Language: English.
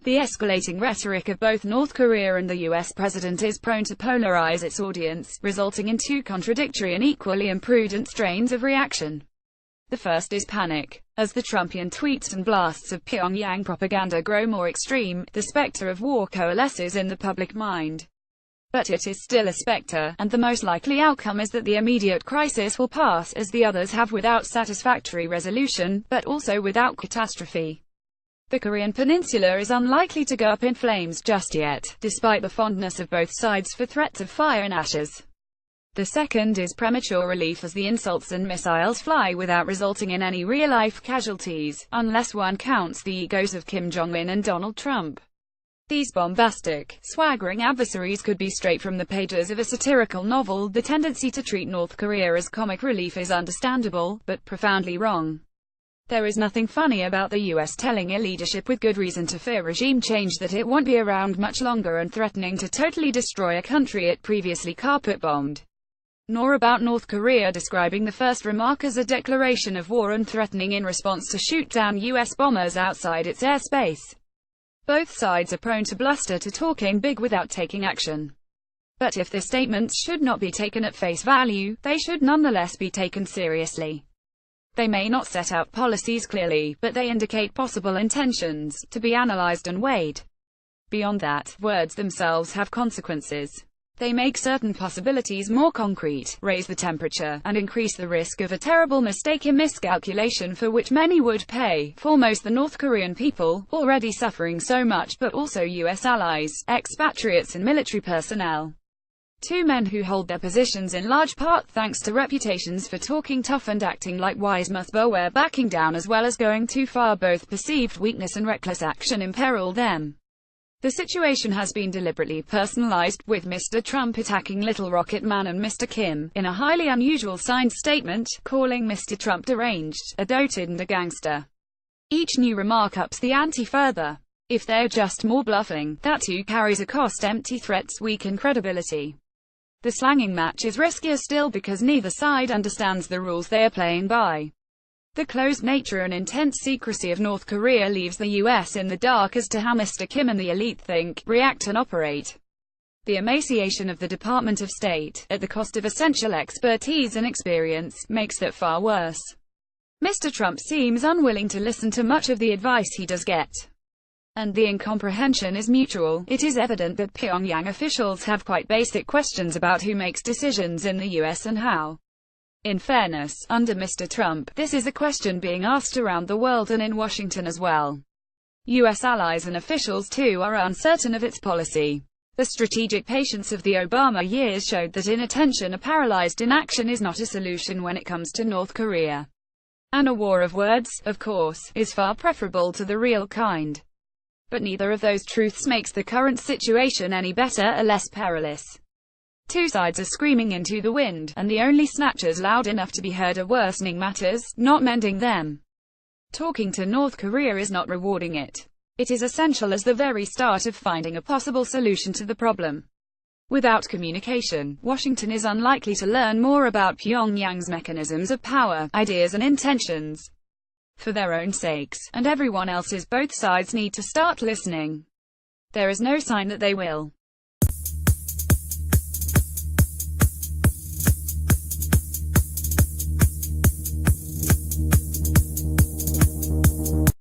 The escalating rhetoric of both North Korea and the US president is prone to polarize its audience, resulting in two contradictory and equally imprudent strains of reaction. The first is panic. As the Trumpian tweets and blasts of Pyongyang propaganda grow more extreme, the specter of war coalesces in the public mind. But it is still a specter, and the most likely outcome is that the immediate crisis will pass, as the others have, without satisfactory resolution, but also without catastrophe. The Korean peninsula is unlikely to go up in flames just yet, despite the fondness of both sides for threats of fire and ashes. The second is premature relief, as the insults and missiles fly without resulting in any real-life casualties, unless one counts the egos of Kim Jong-un and Donald Trump. These bombastic, swaggering adversaries could be straight from the pages of a satirical novel. The tendency to treat North Korea as comic relief is understandable, but profoundly wrong. There is nothing funny about the US telling a leadership with good reason to fear regime change that it won't be around much longer and threatening to totally destroy a country it previously carpet-bombed. Nor about North Korea describing the first remark as a declaration of war and threatening in response to shoot down US bombers outside its airspace. Both sides are prone to bluster, to talking big without taking action. But if the statements should not be taken at face value, they should nonetheless be taken seriously. They may not set out policies clearly, but they indicate possible intentions, to be analyzed and weighed. Beyond that, words themselves have consequences. They make certain possibilities more concrete, raise the temperature, and increase the risk of a terrible mistake, a miscalculation for which many would pay, foremost the North Korean people, already suffering so much, but also US allies, expatriates and military personnel. Two men who hold their positions in large part thanks to reputations for talking tough and acting like wise must beware backing down as well as going too far. Both perceived weakness and reckless action imperil them. The situation has been deliberately personalized, with Mr. Trump attacking Little Rocket Man and Mr. Kim, in a highly unusual signed statement, calling Mr. Trump deranged, a dotard and a gangster. Each new remark ups the ante further. If they're just more bluffing, that too carries a cost. Empty threats weaken credibility. The slanging match is riskier still because neither side understands the rules they are playing by. The closed nature and intense secrecy of North Korea leaves the US in the dark as to how Mr. Kim and the elite think, react and operate. The emaciation of the Department of State, at the cost of essential expertise and experience, makes that far worse. Mr. Trump seems unwilling to listen to much of the advice he does get. And the incomprehension is mutual. It is evident that Pyongyang officials have quite basic questions about who makes decisions in the US and how. In fairness, under Mr. Trump, this is a question being asked around the world and in Washington as well. US allies and officials too are uncertain of its policy. The strategic patience of the Obama years showed that inattention or paralyzed inaction is not a solution when it comes to North Korea. And a war of words, of course, is far preferable to the real kind. But neither of those truths makes the current situation any better or less perilous. Two sides are screaming into the wind, and the only snatches loud enough to be heard are worsening matters, not mending them. Talking to North Korea is not rewarding it. It is essential as the very start of finding a possible solution to the problem. Without communication, Washington is unlikely to learn more about Pyongyang's mechanisms of power, ideas and intentions. For their own sakes, and everyone else's, both sides need to start listening. There is no sign that they will.